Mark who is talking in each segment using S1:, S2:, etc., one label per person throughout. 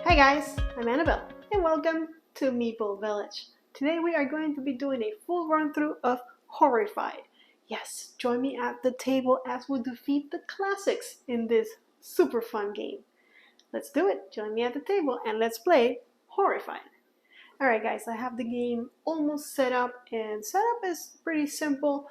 S1: Hi guys, I'm Annabelle and welcome to Meeple Village. Today we are going to be doing a full run through of Horrified. Yes, join me at the table as we defeat the classics in this super fun game. Let's do it. Join me at the table and let's play Horrified. Alright guys, I have the game almost set up, and setup is pretty simple.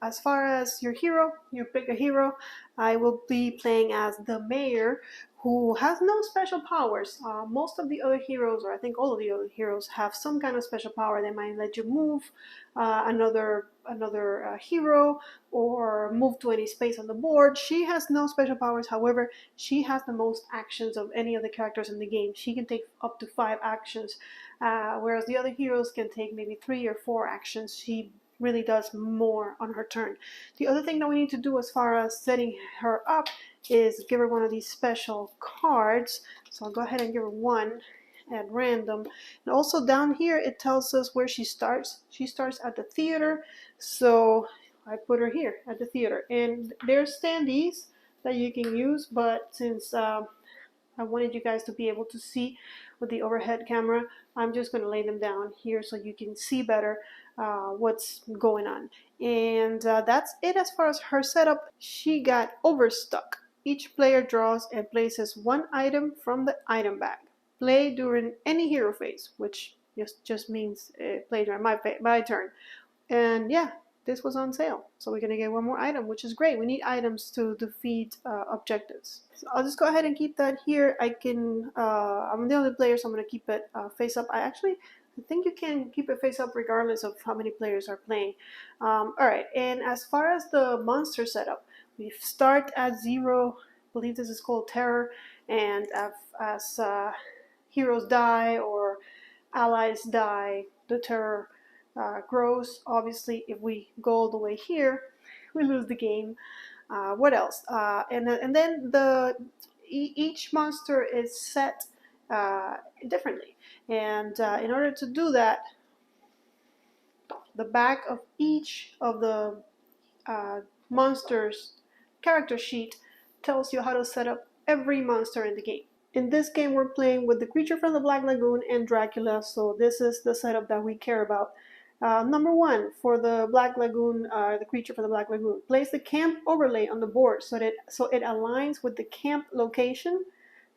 S1: As far as your hero, you pick a hero. I will be playing as the mayor, who has no special powers. Most of the other heroes, or I think all of the other heroes, have some kind of special power. They might let you move another hero or move to any space on the board. She has no special powers. However, she has the most actions of any of the characters in the game. She can take up to 5 actions, whereas the other heroes can take maybe 3 or 4 actions. She really does more on her turn. The other thing that we need to do as far as setting her up is give her one of these special cards. So I'll go ahead and give her one at random. And also down here it tells us where she starts. She starts at the theater, so I put her here at the theater. And there's standees that you can use, but since I wanted you guys to be able to see with the overhead camera, I'm just going to lay them down here so you can see better what's going on. And that's it as far as her setup. She got overstuck. Each player draws and places one item from the item bag. Play during any hero phase, which just means play during my turn. And yeah, this was on sale, so we're gonna get one more item, which is great. We need items to defeat objectives. So I'll just go ahead and keep that here. I'm the only player, so I'm gonna keep it face up. I think you can keep it face up regardless of how many players are playing. Alright, and as far as the monster setup, we start at 0. I believe this is called Terror, and as heroes die or allies die, the terror grows. Obviously, if we go all the way here, we lose the game. What else? And then each monster is set differently, and in order to do that, the back of each of the monsters character sheet tells you how to set up every monster in the game. In this game, we're playing with the creature from the Black Lagoon and Dracula, so this is the setup that we care about. Number 1, for the Black Lagoon, the creature from the Black Lagoon, place the camp overlay on the board so it aligns with the camp location.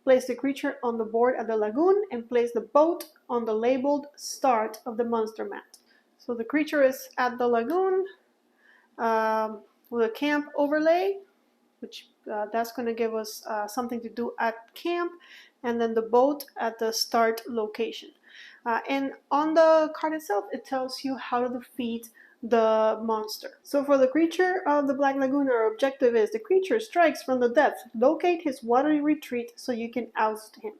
S1: Place the creature on the board at the lagoon and place the boat on the labeled start of the monster mat. So the creature is at the lagoon with a camp overlay, which that's going to give us something to do at camp, and then the boat at the start location. And on the card itself, it tells you how to defeat the monster. So for the creature of the Black Lagoon, our objective is the creature strikes from the depth. Locate his watery retreat so you can oust him.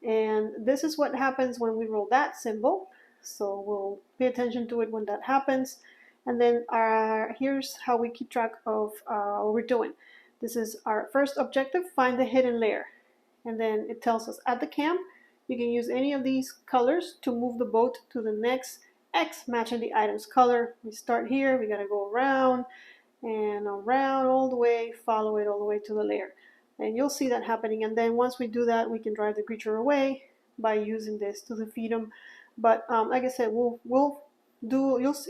S1: And this is what happens when we roll that symbol. So we'll pay attention to it when that happens. And then here's how we keep track of what we're doing. This is our first objective, find the hidden lair. And then it tells us at the camp, you can use any of these colors to move the boat to the next X matching the item's color. We start here, we gotta go around and around all the way, follow it all the way to the lair. And you'll see that happening. And then once we do that, we can drive the creature away by using this to defeat him. But like I said, you'll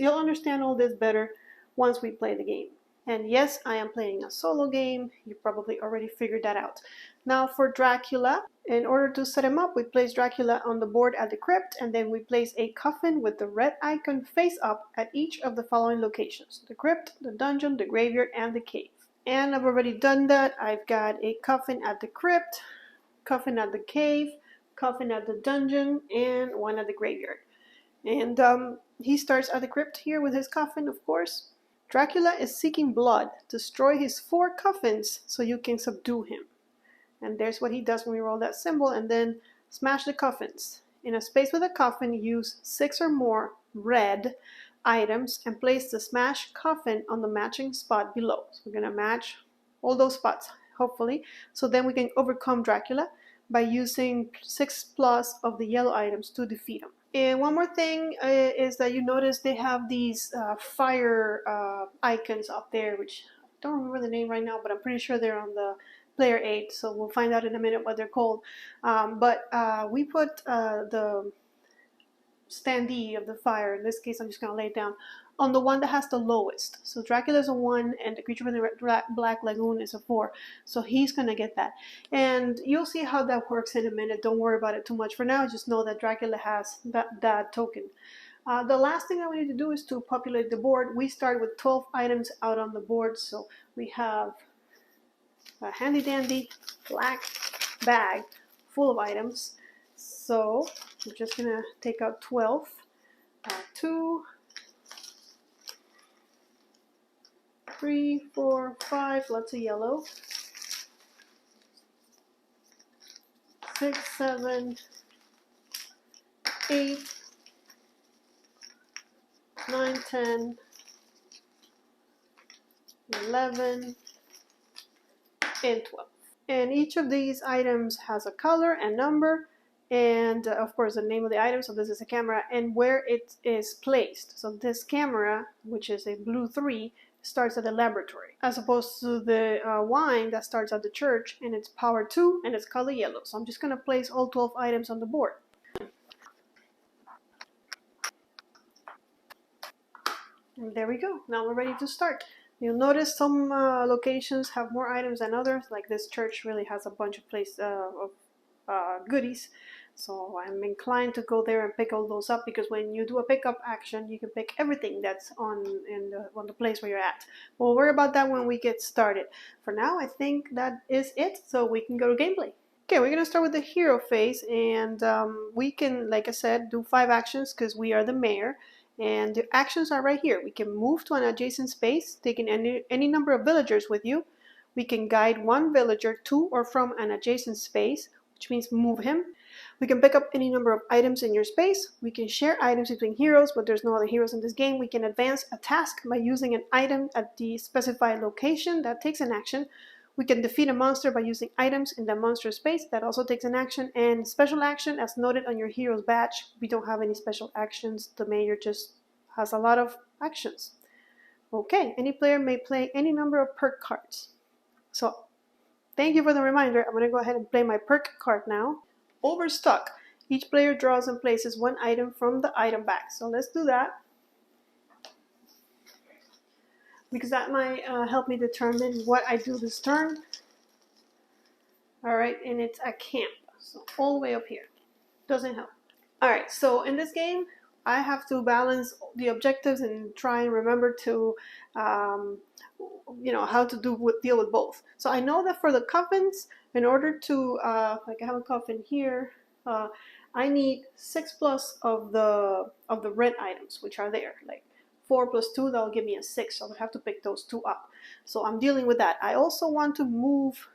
S1: understand all this better once we play the game. And yes, I am playing a solo game. You probably already figured that out. Now for Dracula, in order to set him up, we place Dracula on the board at the crypt, and then we place a coffin with the red icon face up at each of the following locations: the crypt, the dungeon, the graveyard, and the cave. And I've already done that. I've got a coffin at the crypt, coffin at the cave, coffin at the dungeon, and one at the graveyard. And he starts at the crypt here with his coffin, of course. Dracula is seeking blood. Destroy his 4 coffins so you can subdue him. And there's what he does when we roll that symbol, and then smash the coffins. In a space with a coffin, use 6 or more red items and place the smashed coffin on the matching spot below. So we're going to match all those spots, hopefully. So then we can overcome Dracula by using 6+ of the yellow items to defeat him. And one more thing is that you notice they have these fire icons up there, which I don't remember the name right now, but I'm pretty sure they're on the player 8, so we'll find out in a minute what they're called. But we put the standee of the fire, in this case I'm just going to lay it down, on the one that has the lowest. So Dracula is a 1 and the creature from the Black Lagoon is a 4. So he's going to get that. And you'll see how that works in a minute. Don't worry about it too much for now. Just know that Dracula has that token. The last thing that we need to do is to populate the board. We start with 12 items out on the board. So we have a handy dandy black bag full of items. So I'm just going to take out 12. 2, 3, 4, 5, lots of yellow. 6, 7, 8, 9, 10, 11, and 12. And each of these items has a color and number, and of course the name of the item. So this is a camera and where it is placed. So this camera, which is a blue 3, starts at the laboratory, as opposed to the wine that starts at the church and it's power 2 and it's color yellow. So I'm just going to place all 12 items on the board. And there we go. Now we're ready to start. You'll notice some locations have more items than others, like this church really has a bunch of goodies. So I'm inclined to go there and pick all those up, because when you do a pickup action, you can pick everything that's on the place where you're at. We'll worry about that when we get started. For now, I think that is it, so we can go to gameplay. Okay, we're going to start with the hero phase, and we can, like I said, do 5 actions because we are the mayor. And the actions are right here. We can move to an adjacent space, taking any number of villagers with you. We can guide one villager to or from an adjacent space, which means move him. We can pick up any number of items in your space. We can share items between heroes, but there's no other heroes in this game. We can advance a task by using an item at the specified location. That takes an action. We can defeat a monster by using items in the monster space. That also takes an action. And special action, as noted on your hero's badge. We don't have any special actions. The mayor just has a lot of actions. Okay, any player may play any number of perk cards. So, thank you for the reminder. I'm going to go ahead and play my perk card now. Overstock. Each player draws and places one item from the item bag. So let's do that, because that might help me determine what I do this turn. Alright, and it's a camp. So all the way up here. Doesn't help. Alright, so in this game, I have to balance the objectives and try and remember to, how to deal with both. So I know that for the coffins, in order to, like I have a coffin here, I need 6 plus of the red items, which are there. Like 4 plus 2, that'll give me a 6. So I would have to pick those 2 up. So I'm dealing with that. I also want to move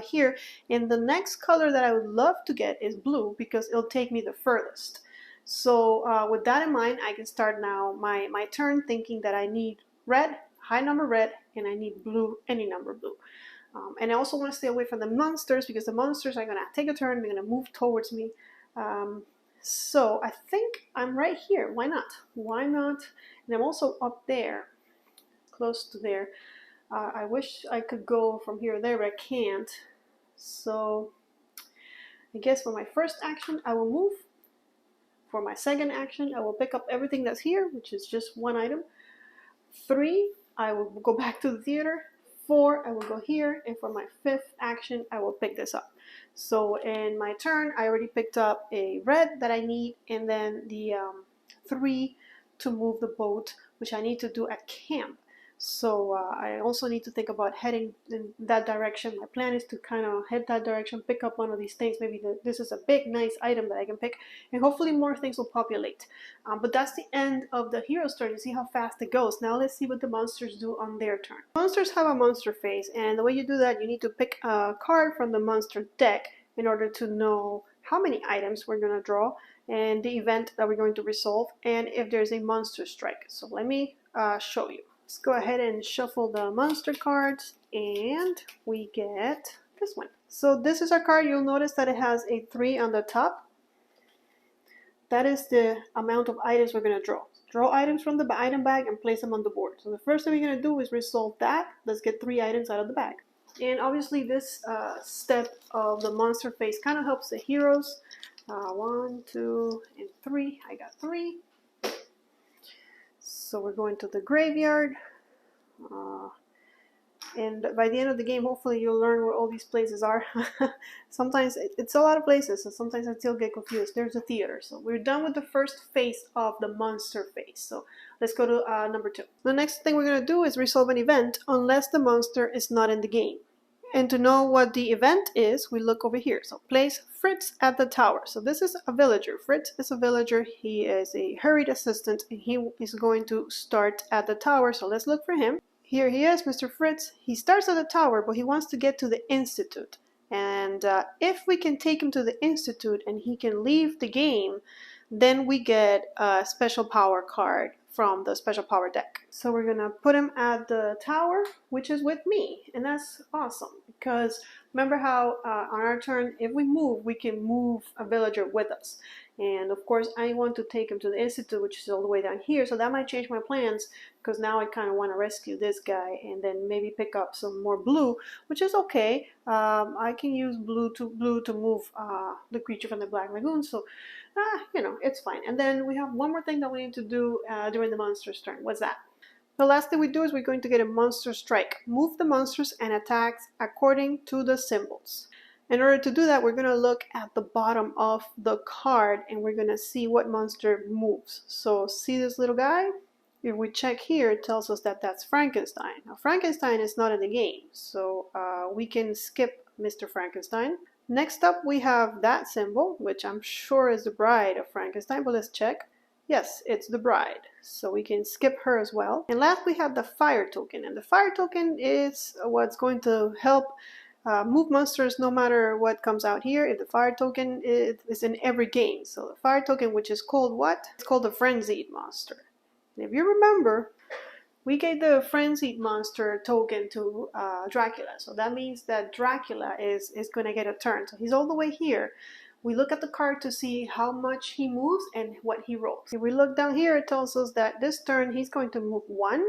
S1: here. And the next color that I would love to get is blue, because it'll take me the furthest. So with that in mind, I can start now my turn thinking that I need red, high number red, and I need blue, any number blue. And I also want to stay away from the monsters, because the monsters are going to take a turn, they're going to move towards me. So I think I'm right here. Why not? Why not? And I'm also up there, close to there. I wish I could go from here to there, but I can't. So I guess for my first action, I will move. For my second action, I will pick up everything that's here, which is just 1 item. 3, I will go back to the theater. 4, I will go here. And for my 5th action, I will pick this up. So in my turn, I already picked up a red that I need, and then the 3 to move the boat, which I need to do at camp. So I also need to think about heading in that direction. My plan is to kind of head that direction, pick up one of these things. Maybe this is a big, nice item that I can pick, and hopefully more things will populate. But that's the end of the hero's turn. You see how fast it goes. Now let's see what the monsters do on their turn. Monsters have a monster phase, and the way you do that, you need to pick a card from the monster deck in order to know how many items we're going to draw, and the event that we're going to resolve, and if there's a monster strike. So let me show you. Let's go ahead and shuffle the monster cards, and we get this one. So this is our card. You'll notice that it has a 3 on the top. That is the amount of items we're going to draw. Draw items from the item bag and place them on the board. So the first thing we're going to do is resolve that. Let's get 3 items out of the bag. And obviously this step of the monster phase kind of helps the heroes. 1, 2, and 3. I got 3. So we're going to the graveyard. And by the end of the game, hopefully you'll learn where all these places are. Sometimes it's a lot of places, so sometimes I still get confused. There's a theater. So we're done with the first phase of the monster phase. So let's go to number 2. The next thing we're going to do is resolve an event unless the monster is not in the game. And to know what the event is, we look over here. So place Fritz at the tower. So this is a villager. Fritz is a villager. He is a hurried assistant, and he is going to start at the tower. So let's look for him. Here he is, Mr. Fritz. He starts at the tower, but he wants to get to the Institute. And if we can take him to the Institute and he can leave the game, then we get a special power card from the special power deck. So we're gonna put him at the tower, which is with me, and that's awesome because remember how on our turn, if we move, we can move a villager with us. And of course, I want to take him to the Institute, which is all the way down here, so that might change my plans because now I kind of want to rescue this guy and then maybe pick up some more blue, which is okay. I can use blue to move the creature from the Black Lagoon, so you know, it's fine. And then we have one more thing that we need to do during the monster's turn. What's that? The last thing we do is we're going to get a monster strike. Move the monsters and attacks according to the symbols. In order to do that, we're going to look at the bottom of the card and we're going to see what monster moves. So see this little guy? If we check here, it tells us that that's Frankenstein. Now Frankenstein is not in the game, so we can skip Mr. Frankenstein. Next up, we have that symbol, which I'm sure is the bride of Frankenstein, but let's check. Yes, it's the bride, so we can skip her as well. And last, we have the fire token, and the fire token is what's going to help move monsters no matter what comes out here. If the fire token is in every game. So the fire token, which is called what? It's called the frenzied monster. And if you remember, we gave the frenzied monster token to Dracula. So that means that Dracula is going to get a turn. So he's all the way here. We look at the card to see how much he moves and what he rolls. If we look down here, it tells us that this turn he's going to move 1.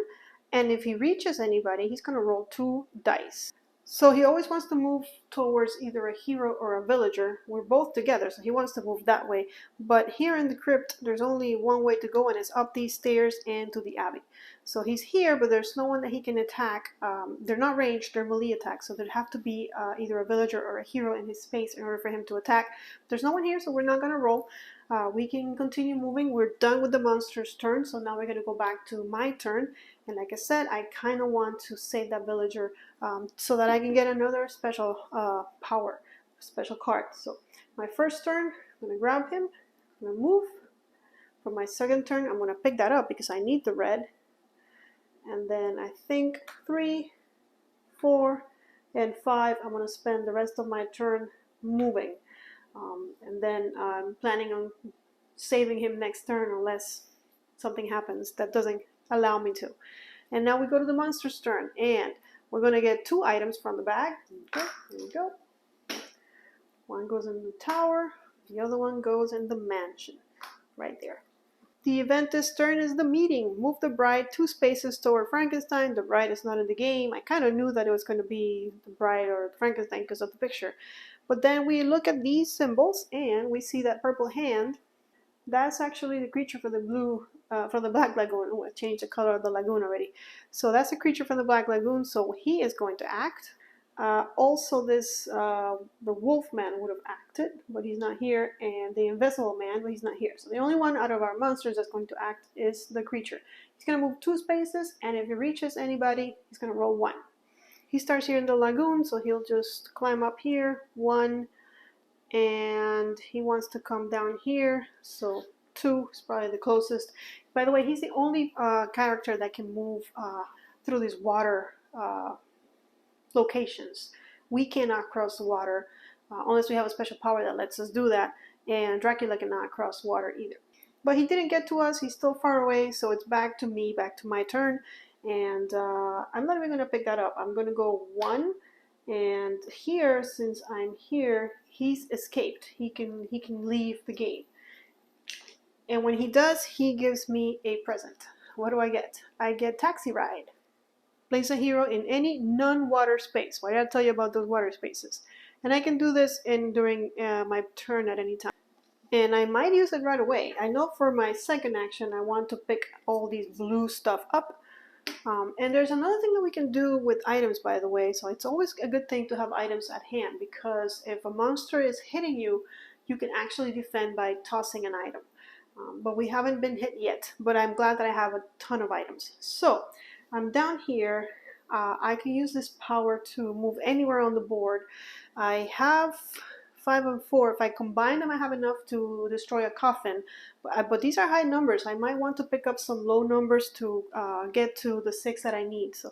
S1: And if he reaches anybody, he's going to roll 2 dice. So he always wants to move towards either a hero or a villager. We're both together, so he wants to move that way. But here in the crypt, there's only one way to go, and it's up these stairs and to the abbey. So he's here, but there's no one that he can attack. They're not ranged, they're melee attacks. So there'd have to be either a villager or a hero in his space in order for him to attack. There's no one here, so we're not going to roll. We can continue moving. We're done with the monster's turn, so now we're going to go back to my turn. And like I said, I kind of want to save that villager so that I can get another special power, special card. So my first turn, I'm going to grab him, I'm going to move. For my second turn, I'm going to pick that up because I need the red. And then I think 3, 4, and 5, I'm going to spend the rest of my turn moving. And then I'm planning on saving him next turn unless something happens that doesn't allow me to. And now we go to the monster's turn, and we're going to get 2 items from the bag. Okay, here we go. One goes in the tower, the other one goes in the mansion, right there. The event this turn is the meeting. Move the bride 2 spaces toward Frankenstein. The bride is not in the game. I kind of knew that it was going to be the bride or Frankenstein because of the picture. But then we look at these symbols, and we see that purple hand. That's actually the creature for the blue, from the Black Lagoon. Oh, I changed the color of the lagoon already. So that's a creature from the Black Lagoon, so he is going to act. Also, this the wolf man would have acted, but he's not here, and the invisible man, but he's not here. So the only one out of our monsters that's going to act is the creature. He's going to move 2 spaces, and if he reaches anybody, he's going to roll 1. He starts here in the lagoon, so he'll just climb up here, 1, and he wants to come down here, so 2 is probably the closest. By the way, he's the only character that can move through these water locations. We cannot cross the water unless we have a special power that lets us do that, and Dracula cannot cross water either. But he didn't get to us, he's still far away, so it's back to me, back to my turn, and I'm not even going to pick that up. I'm going to go 1, and here, since I'm here, he's escaped. He can leave the game. And when he does, he gives me a present. What do I get? I get taxi ride. place a hero in any non-water space. Why did I tell you about those water spaces? And I can do this during my turn at any time. And I might use it right away. I know for my second action I want to pick all these blue stuff up. And there's another thing that we can do with items, by the way. So it's always a good thing to have items at hand, because if a monster is hitting you, you can actually defend by tossing an item. But we haven't been hit yet, but I'm glad that I have a ton of items. So I'm down here. I can use this power to move anywhere on the board. I have 5 and 4. If I combine them, I have enough to destroy a coffin. But these are high numbers. I might want to pick up some low numbers to get to the 6 that I need. So,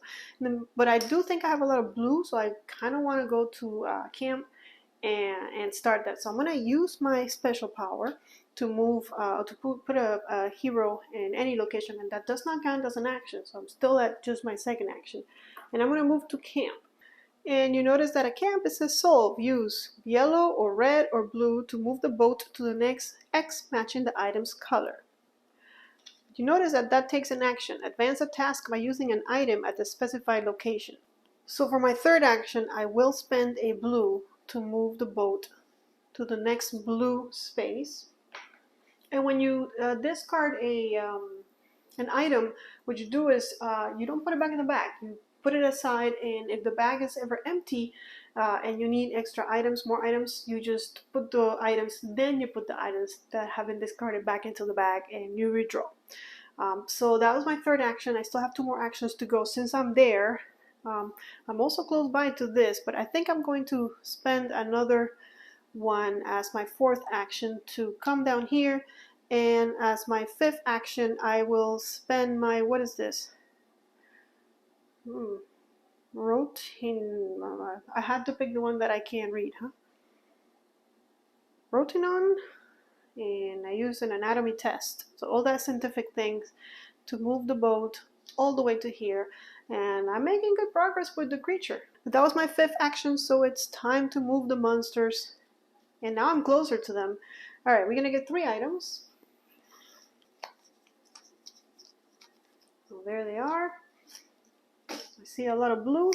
S1: but I do think I have a lot of blue, so I kind of want to go to camp and start that. So I'm going to use my special power to move, to put a hero in any location, and that does not count as an action. So I'm still at just my second action. And I'm going to move to camp. And you notice that at camp it says solve. Use yellow or red or blue to move the boat to the next X matching the item's color. You notice that that takes an action. Advance a task by using an item at the specified location. So for my third action, I will spend a blue to move the boat to the next blue space. And when you discard an item, what you do is you don't put it back in the bag. You put it aside, and if the bag is ever empty and you need extra items, more items, you just put the items, then you put the items that have been discarded back into the bag and you redraw. So that was my third action. I still have 2 more actions to go. Since I'm there, I'm also close by to this, but I think I'm going to spend another one as my fourth action to come down here. And as my fifth action, I will spend my, what is this? Rotin. I had to pick the one that I can't read, huh? Rotinon, and I use an anatomy test. So all that scientific things to move the boat all the way to here. And I'm making good progress with the creature. But that was my fifth action, so it's time to move the monsters. And now I'm closer to them. Alright, we're gonna get 3 items. So there they are. I see a lot of blue.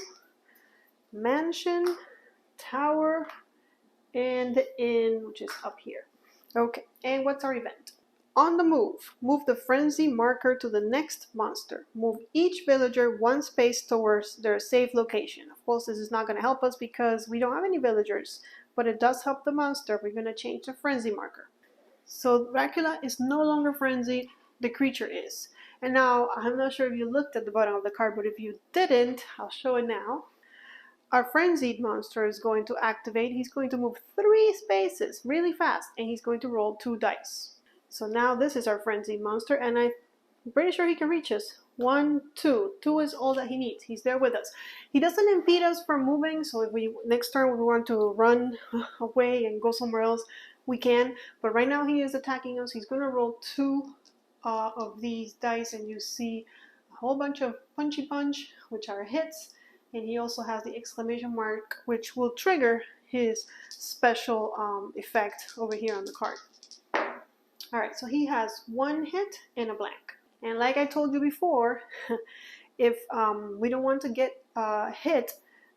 S1: Mansion, tower, and the inn, which is up here. Okay, and what's our event? On the move, move the frenzy marker to the next monster. Move each villager 1 space towards their safe location. Of course, this is not going to help us because we don't have any villagers, but it does help the monster. We're going to change the frenzy marker. So Dracula is no longer frenzied, the creature is. And now, I'm not sure if you looked at the bottom of the card, but if you didn't, I'll show it now. Our frenzied monster is going to activate. He's going to move 3 spaces really fast, and he's going to roll 2 dice. So now this is our frenzied monster, and I'm pretty sure he can reach us. 1, 2. 2 is all that he needs. He's there with us. He doesn't impede us from moving, so if we next turn we want to run away and go somewhere else, we can. But right now he is attacking us. He's going to roll 2 of these dice, and you see a whole bunch of punchy punch, which are hits. And he also has the exclamation mark, which will trigger his special effect over here on the card. Alright, so he has 1 hit and a blank. And like I told you before, if we don't want to get hit,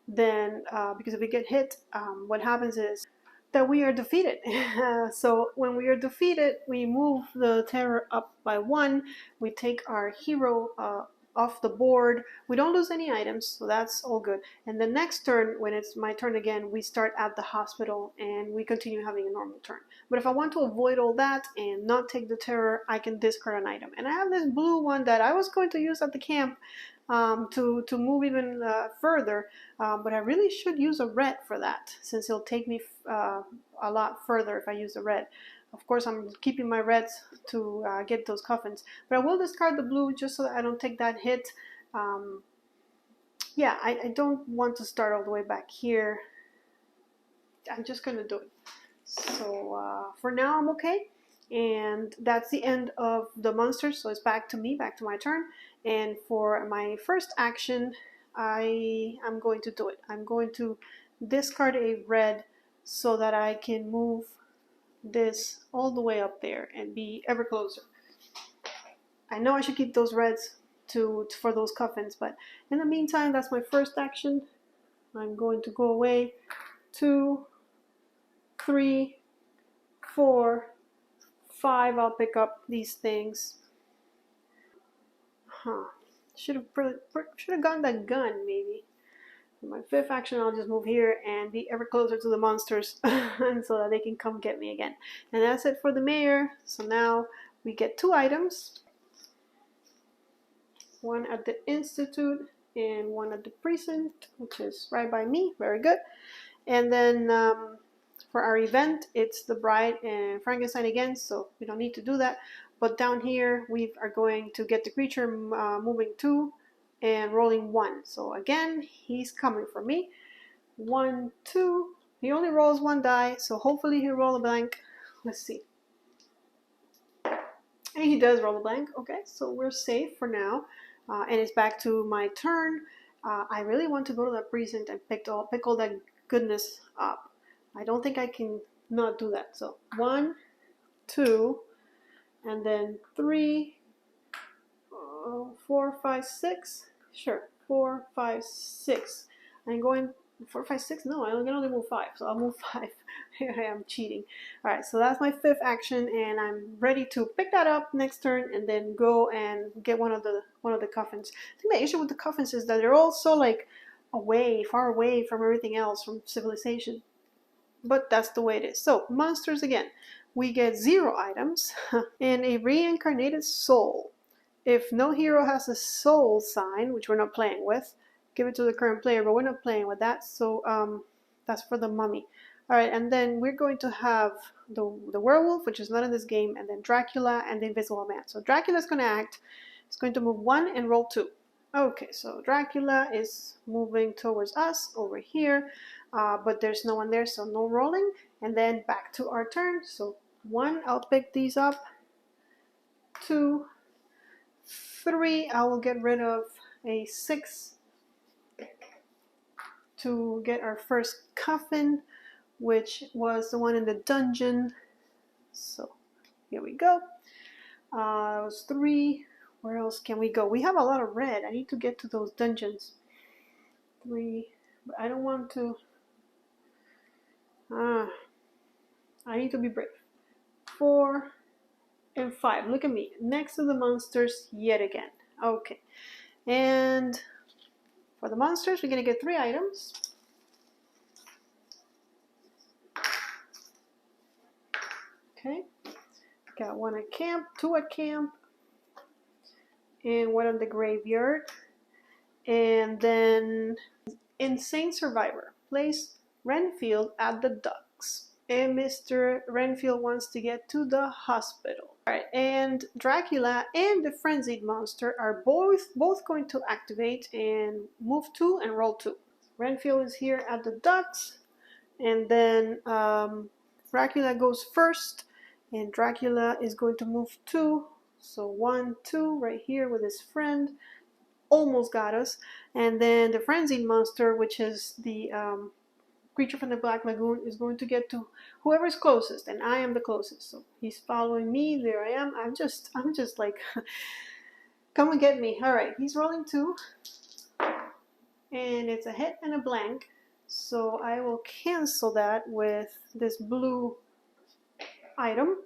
S1: then because if we get hit, what happens is that we are defeated. So when we are defeated, we move the terror up by 1. We take our hero off the board. We don't lose any items, so that's all good. And the next turn, when it's my turn again, we start at the hospital and we continue having a normal turn. But if I want to avoid all that and not take the terror, I can discard an item. And I have this blue one that I was going to use at the camp to move even further, but I really should use a red for that, since it'll take me a lot further if I use the red. Of course, I'm keeping my reds to get those coffins. But I will discard the blue just so that I don't take that hit. Yeah, I don't want to start all the way back here. I'm just going to do it. So for now, I'm okay. And that's the end of the monsters. So it's back to me, back to my turn. And for my first action, I'm going to do it. I'm going to discard a red so that I can move this all the way up there and be ever closer. I know I should keep those reds, for those coffins. But in the meantime, that's my first action. I'm going to go away. 2, 3, 4, 5. I'll pick up these things. Should have gotten that gun maybe. In my fifth action, I'll just move here and be ever closer to the monsters and so that they can come get me again. And that's it for the mayor. So now we get 2 items. One at the Institute and one at the precinct, which is right by me. Very good. And then for our event, it's the Bride and Frankenstein again, so we don't need to do that. But down here, we are going to get the creature moving 2 and rolling 1. So again, he's coming for me. 1, 2. He only rolls 1 die, so hopefully he'll roll a blank. Let's see. And he does roll a blank. Okay, so we're safe for now. And it's back to my turn. I really want to go to that precinct and pick all that goodness up. I don't think I can not do that. So 1, 2, and then 3, 4, 5, 6. Sure, 4, 5, 6. I'm going 4, 5, 6. No, I can only move 5, so I'll move 5. Here I am cheating. All right, so that's my 5th action, and I'm ready to pick that up next turn and then go and get one of the coffins. I think the issue with the coffins is that they're all so like far away from everything else, from civilization. But that's the way it is. So monsters again. We get 0 items and a reincarnated soul. If no hero has a soul sign, which we're not playing with, give it to the current player, but we're not playing with that. So that's for the mummy. All right, and then we're going to have the werewolf, which is not in this game, and then Dracula and the invisible man. So Dracula is going to act. It's going to move 1 and roll 2. Okay, so Dracula is moving towards us over here, but there's no one there, so no rolling. And then back to our turn. So 1, I'll pick these up. 2, 3, I will get rid of a 6 to get our first coffin, which was the one in the dungeon. So here we go. It was 3. Where else can we go? We have a lot of red. I need to get to those dungeons. 3, but I don't want to. I need to be brave. 4 and 5. Look at me, next to the monsters yet again. Okay, and for the monsters, we're gonna get 3 items. Okay, got 1 at camp, 2 at camp, and 1 on the graveyard. And then Insane Survivor. Place Renfield at the docks. And Mr. Renfield wants to get to the hospital. Alright, and Dracula and the Frenzied Monster are both going to activate and move 2 and roll 2. Renfield is here at the docks, and then Dracula goes first, and Dracula is going to move 2. So 1, 2 right here with his friend. Almost got us. And then the Frenzied Monster, which is the creature from the Black Lagoon, is going to get to whoever's closest, and I am the closest. So he's following me. There I am. I'm just like, come and get me. All right, he's rolling 2, and it's a hit and a blank. So I will cancel that with this blue item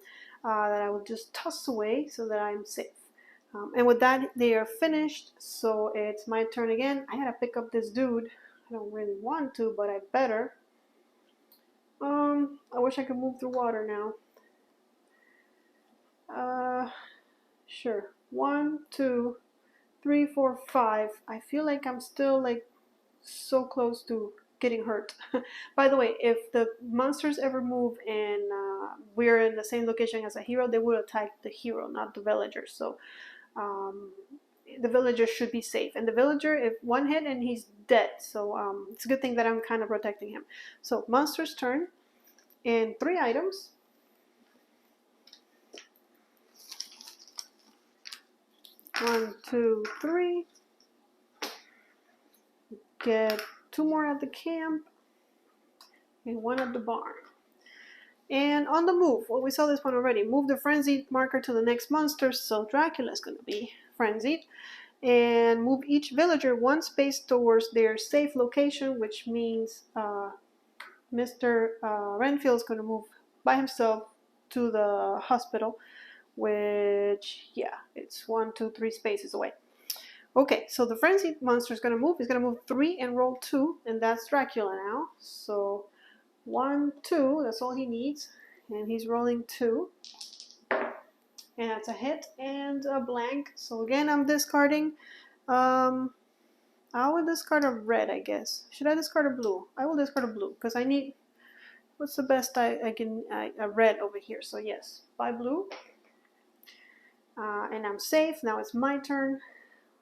S1: that I will just toss away so that I'm safe. And with that, they are finished. So it's my turn again. I gotta pick up this dude. I don't really want to, but I better. I wish I could move through water now. Sure. 1, 2, 3, 4, 5. I feel like I'm still like so close to getting hurt. By the way, if the monsters ever move and we're in the same location as a hero, they would attack the hero, not the villager. So the villager should be safe. And the villager, if 1 hit and he's dead. So it's a good thing that I'm kind of protecting him. So monster's turn, and 3 items. One, 2, 3. Get 2 more at the camp and 1 at the barn. And on the move, well, we saw this one already. Move the frenzied marker to the next monster, so Dracula's going to be frenzied. and move each villager one space towards their safe location, which means Mr. Renfield's going to move by himself to the hospital, which, yeah, it's 1, 2, 3 spaces away. Okay, so the frenzied monster is going to move. He's going to move 3 and roll 2, and that's Dracula now. So 1, 2, that's all he needs, and he's rolling 2. And that's a hit and a blank. So again, I'm discarding. I will discard a red, I guess. Should I discard a blue? I will discard a blue because I need. What's the best I can? A red over here. So yes, buy blue. And I'm safe. Now it's my turn.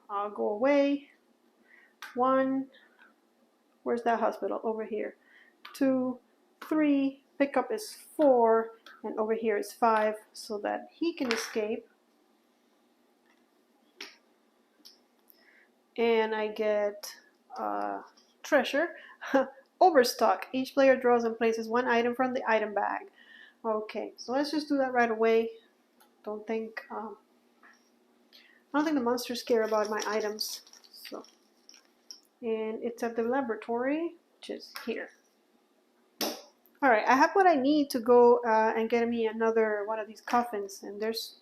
S1: I'll go away. 1. Where's that hospital? Over here. 2, 3. Pickup is 4. And over here is 5 so that he can escape. And I get treasure. Overstock. Each player draws and places 1 item from the item bag. Okay, so let's just do that right away. I don't think the monsters care about my items. So, and it's at the laboratory, which is here. All right, I have what I need to go and get me another one of these coffins, and there's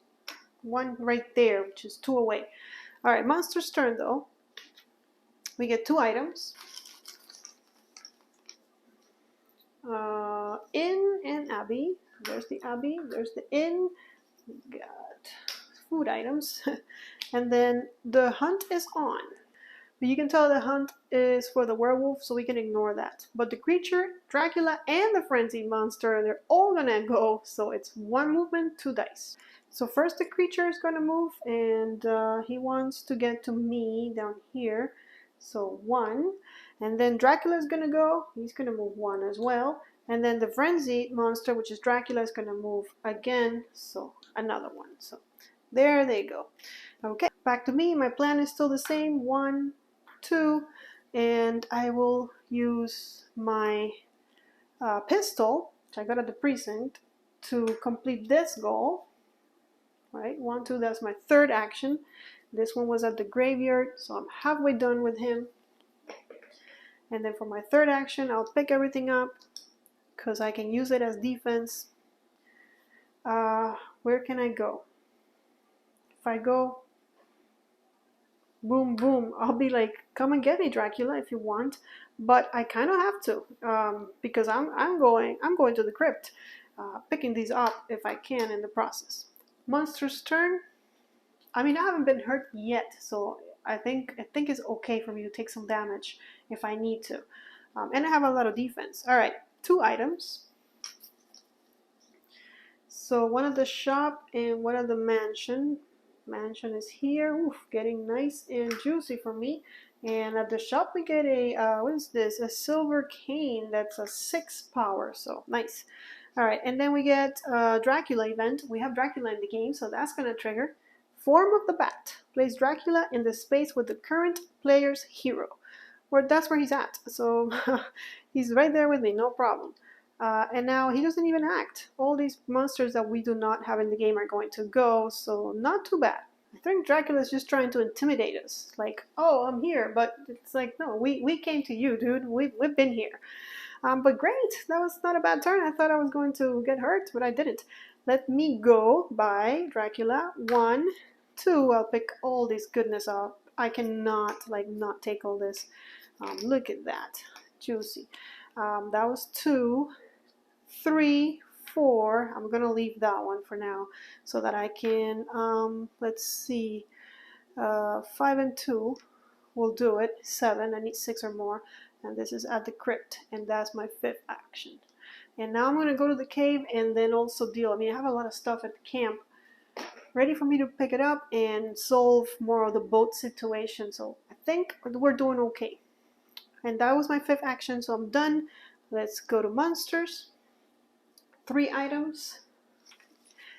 S1: one right there, which is 2 away. All right, monster's turn though. We get 2 items. Inn and Abbey. There's the Abbey. There's the Inn. We got food items. And then the hunt is on. But you can tell the hunt is for the werewolf, so we can ignore that. But the creature, Dracula, and the frenzied monster, they're all gonna go. So it's 1 movement, 2 dice. So first the creature is gonna move, and he wants to get to me down here. So 1. And then Dracula is gonna go. He's gonna move 1 as well. And then the frenzied monster, which is Dracula, is gonna move again. So another 1. So there they go. Okay, back to me. My plan is still the same. 1, 2, and I will use my pistol, which I got at the precinct, to complete this goal. Right, 1, 2, that's my 3rd action. This one was at the graveyard, so I'm halfway done with him. And then for my 3rd action, I'll pick everything up because I can use it as defense. Where can I go? If I go boom, boom, I'll be like, come and get me, Dracula, if you want. But I kind of have to because I'm going to the crypt, picking these up if I can in the process. Monster's turn. I mean, I haven't been hurt yet, so I think it's okay for me to take some damage if I need to. And I have a lot of defense. All right, 2 items. So 1 at the shop and 1 at the mansion. Mansion is here. Oof, getting nice and juicy for me. And at the shop we get a what is this? A silver cane that's a 6 power. So nice. All right, and then we get Dracula event. We have Dracula in the game, so that's gonna trigger. Form of the Bat. Place Dracula in the space with the current player's hero. That's where he's at. So he's right there with me, no problem. And now he doesn't even act. All these monsters that we do not have in the game are going to go, so not too bad. I think Dracula is just trying to intimidate us. Like, oh, I'm here, but it's like, no, we came to you, dude. We've been here. But great, that was not a bad turn. I thought I was going to get hurt, but I didn't. Let me go by Dracula. 1, 2, I'll pick all this goodness up. I cannot, not take all this. Look at that. Juicy. That was 2, 3, 4. I'm going to leave that one for now so that I can, let's see, 5 and 2 will do it. 7, I need 6 or more. And this is at the crypt, and that's my 5th action. And now I'm going to go to the cave and then also deal. I mean, I have a lot of stuff at the camp ready for me to pick it up and solve more of the boat situation. So I think we're doing okay. And that was my 5th action, so I'm done. Let's go to monsters. 3 items.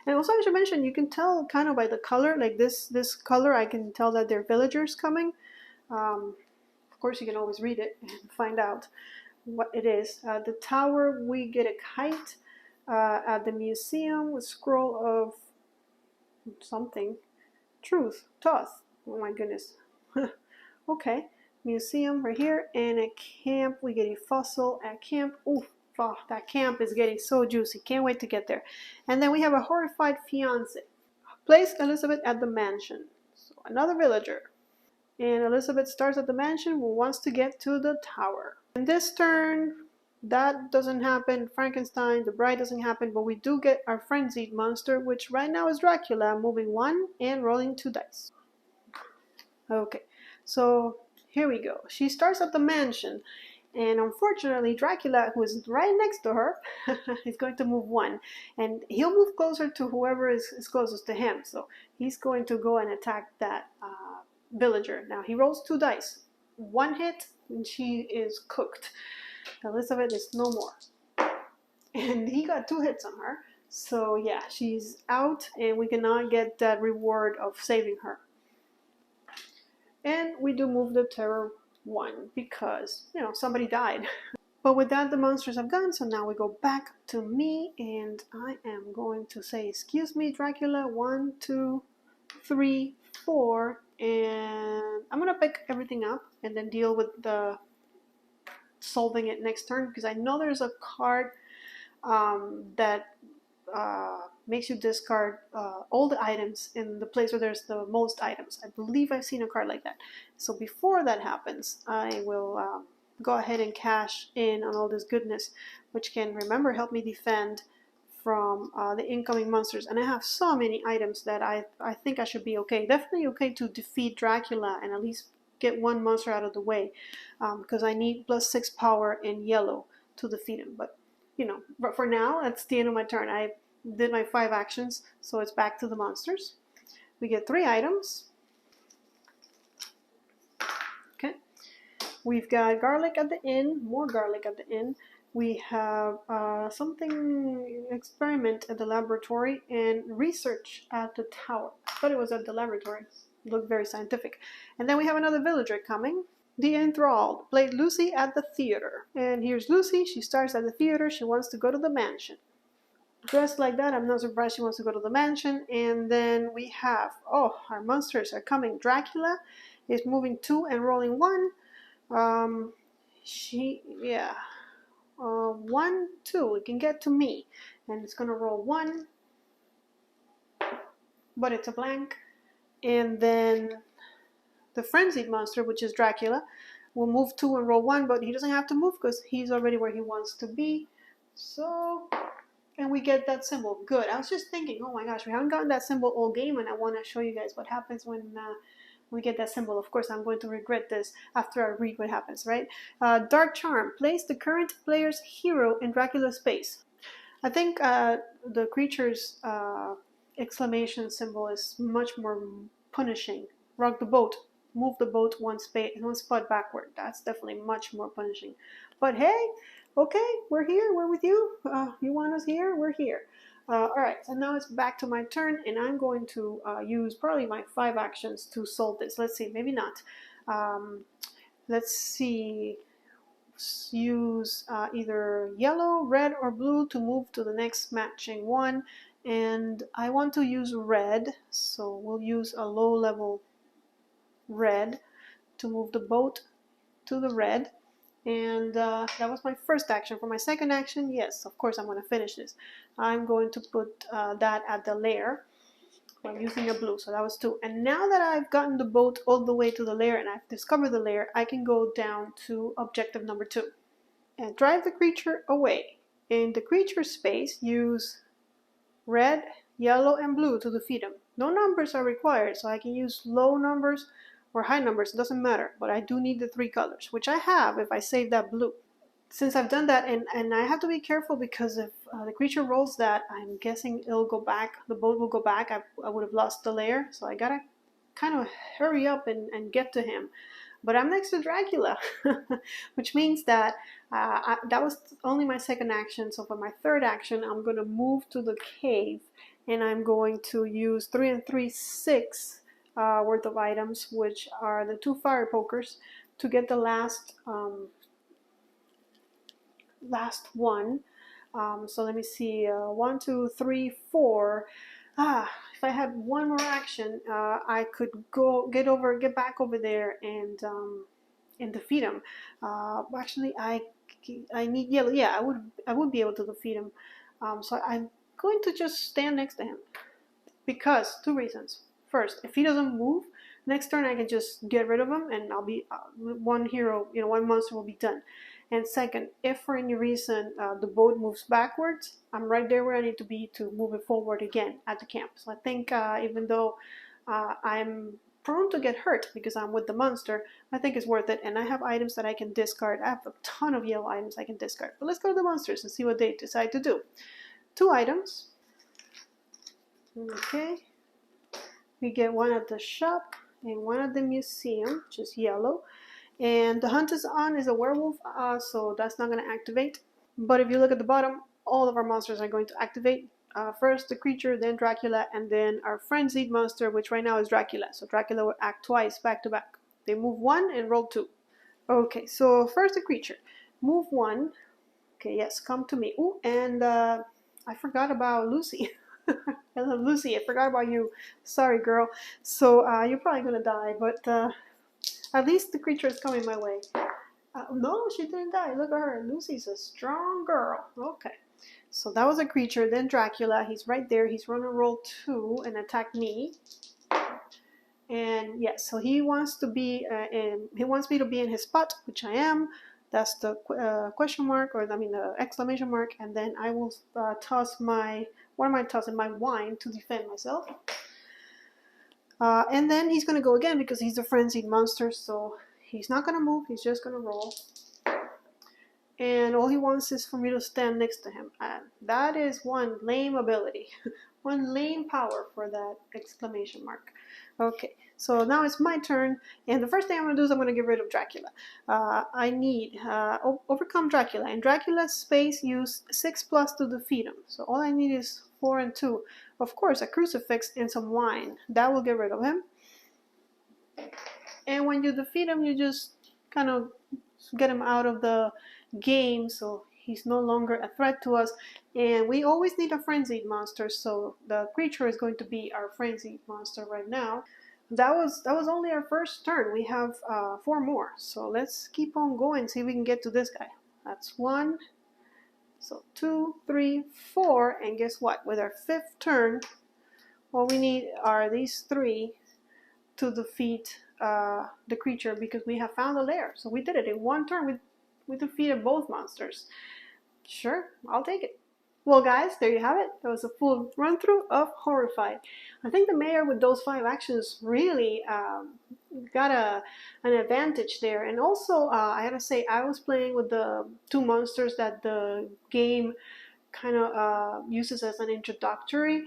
S1: And also I should mention, you can tell kind of by the color, like this color, I can tell that they're villagers coming. Of course, you can always read it and find out what it is. The tower, we get a kite. At the museum, a scroll of something. Truth, Toth. Oh my goodness. Okay, museum right here, and at camp we get a fossil at camp. Ooh, oh, that camp is getting so juicy. Can't wait to get there. And then we have a horrified fiance. Place Elizabeth at the mansion. So another villager. And Elizabeth starts at the mansion who wants to get to the tower. In this turn, that doesn't happen. Frankenstein, the bride doesn't happen, but we do get our frenzied monster, which right now is Dracula, moving 1 and rolling 2 dice. Okay, so here we go. She starts at the mansion, and unfortunately, Dracula, who is right next to her, is going to move 1, and he'll move closer to whoever is closest to him. So he's going to go and attack that villager. Now he rolls 2 dice. 1 hit, and she is cooked. Elizabeth is no more. And he got 2 hits on her. So yeah, she's out, and we cannot get that reward of saving her. And we do move the terror 1 because, you know, somebody died. But with that, the monsters have gone, so now we go back to me, and I am going to say, excuse me, Dracula, 1, 2, 3, 4, and I'm going to pick everything up and then deal with the solving it next turn, because I know there's a card that makes you discard all the items in the place where there's the most items. I believe I've seen a card like that. So before that happens, I will go ahead and cash in on all this goodness, which can, remember, help me defend from the incoming monsters. And I have so many items that I think I should be okay. Definitely okay to defeat Dracula and at least get 1 monster out of the way, because I need +6 power in yellow to defeat him. But you know, but for now, that's the end of my turn. I did my 5 actions, so it's back to the monsters. We get 3 items. Okay. We've got garlic at the inn, more garlic at the inn. We have something, experiment at the laboratory, and research at the tower. I thought it was at the laboratory. It looked very scientific. And then we have another villager coming. The Enthralled played Lucy at the theater. And here's Lucy. She starts at the theater. She wants to go to the mansion. Dressed like that, I'm not surprised she wants to go to the mansion. And then we have, oh, our monsters are coming. Dracula is moving 2 and rolling 1. 1, 2. It can get to me. And it's going to roll 1. But it's a blank. And then the frenzied monster, which is Dracula, will move 2 and roll 1, but he doesn't have to move because he's already where he wants to be. So, and we get that symbol. Good. I was just thinking, oh my gosh, we haven't gotten that symbol all game, and I want to show you guys what happens when we get that symbol. Of course, I'm going to regret this after I read what happens, right? Dark Charm. Place the current player's hero in Dracula's space. I think the creature's exclamation symbol is much more punishing. Rock the boat. Move the boat 1 spot backward. That's definitely much more punishing. But hey, okay, we're here. We're with you. You want us here? We're here. All right, so now it's back to my turn, and I'm going to use probably my 5 actions to solve this. Let's see, maybe not. Let's see. Use either yellow, red, or blue to move to the next matching one. And I want to use red, so we'll use a low level red to move the boat to the red. And that was my first action. For my second action, yes, of course I'm going to finish this. I'm going to put that at the lair. I'm using a blue, so that was 2. And now that I've gotten the boat all the way to the lair and I've discovered the lair, I can go down to objective number 2 and drive the creature away. In the creature space, use red, yellow, and blue to defeat him. No numbers are required, so I can use low numbers or high numbers, it doesn't matter, but I do need the 3 colors, which I have if I save that blue. Since I've done that, and I have to be careful because if the creature rolls that, I'm guessing it'll go back, the boat will go back, I would have lost the lair, so I gotta kind of hurry up and get to him. But I'm next to Dracula, which means that that was only my second action, so for my third action, I'm going to move to the cave, and I'm going to use 3 and 3, 6 worth of items, which are the 2 fire pokers, to get the last one. So let me see, 1, 2, 3, 4. if I had one more action, I could get back over there and defeat him. Actually, I need yellow. Yeah, I would be able to defeat him. So I'm going to just stand next to him because two reasons. First, if he doesn't move, next turn I can just get rid of him and I'll be one hero, one monster will be done. And second, if for any reason the boat moves backwards, I'm right there where I need to be to move it forward again at the camp. So I think even though I'm prone to get hurt because I'm with the monster, I think it's worth it. And I have items that I can discard. I have a ton of yellow items I can discard. But let's go to the monsters and see what they decide to do. 2 items. Okay. We get one at the shop and one at the museum, which is yellow. And the hunt is on is a werewolf, so that's not going to activate. But if you look at the bottom, all of our monsters are going to activate. First the creature, then Dracula, and then our frenzied monster, which right now is Dracula. So Dracula will act twice back to back. They move 1 and roll 2. Okay, so first the creature. Move 1. Okay, yes, come to me. Ooh, and I forgot about Lucy. Hello, Lucy, I forgot about you. Sorry, girl. So you're probably going to die, but at least the creature is coming my way. No, she didn't die. Look at her. Lucy's a strong girl. Okay. So that was a creature. Then Dracula. He's right there. He's going to roll 2 and attack me. And yes, so he wants to be he wants me to be in his spot, which I am. That's the question mark, or I mean the exclamation mark. And then I will toss my, what am I tossing? My wine to defend myself. And then he's going to go again because he's a frenzied monster. So he's not going to move. He's just going to roll. And all he wants is for me to stand next to him. That is one lame ability. One lame power for that exclamation mark. Okay, so now it's my turn. And the first thing I'm going to do is I'm going to get rid of Dracula. I need overcome Dracula. In Dracula's space, use 6+ to defeat him. So all I need is 4 and 2. Of course, a crucifix and some wine. That will get rid of him. And when you defeat him, you just kind of get him out of the game, so he's no longer a threat to us. And we always need a frenzied monster, so the creature is going to be our frenzied monster right now. That was only our first turn. We have 4 more, so let's keep on going, see if we can get to this guy. That's 1, so 2, 3, 4, and guess what? With our 5th turn, all we need are these 3 to defeat the creature, because we have found a lair. So we did it in 1 turn. We defeated both monsters. Sure, I'll take it. Well, guys, there you have it. That was a full run through of Horrified. I think the mayor with those 5 actions really got an advantage there. And also, I gotta say, I was playing with the 2 monsters that the game kind of uses as an introductory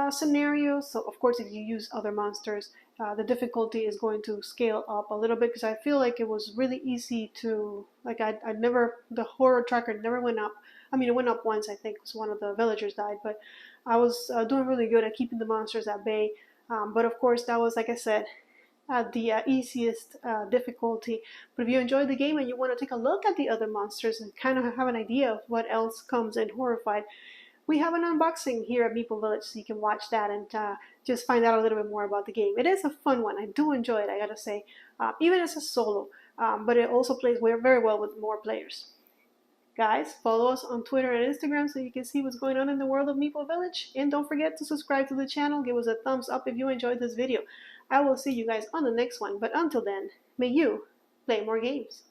S1: scenario. So, of course, if you use other monsters, the difficulty is going to scale up a little bit, because I feel like it was really easy to, like, I never, the horror tracker never went up. I mean, it went up once, I think, because one of the villagers died, but I was doing really good at keeping the monsters at bay. But of course, that was, like I said, the easiest difficulty. But if you enjoyed the game and you want to take a look at the other monsters and kind of have an idea of what else comes in Horrified, we have an unboxing here at Meeple Village, so you can watch that and just find out a little bit more about the game. It is a fun one. I do enjoy it, I gotta say, even as a solo, but it also plays very well with more players. Guys, follow us on Twitter and Instagram so you can see what's going on in the world of Meeple Village. And don't forget to subscribe to the channel. Give us a thumbs up if you enjoyed this video. I will see you guys on the next one, but until then, may you play more games.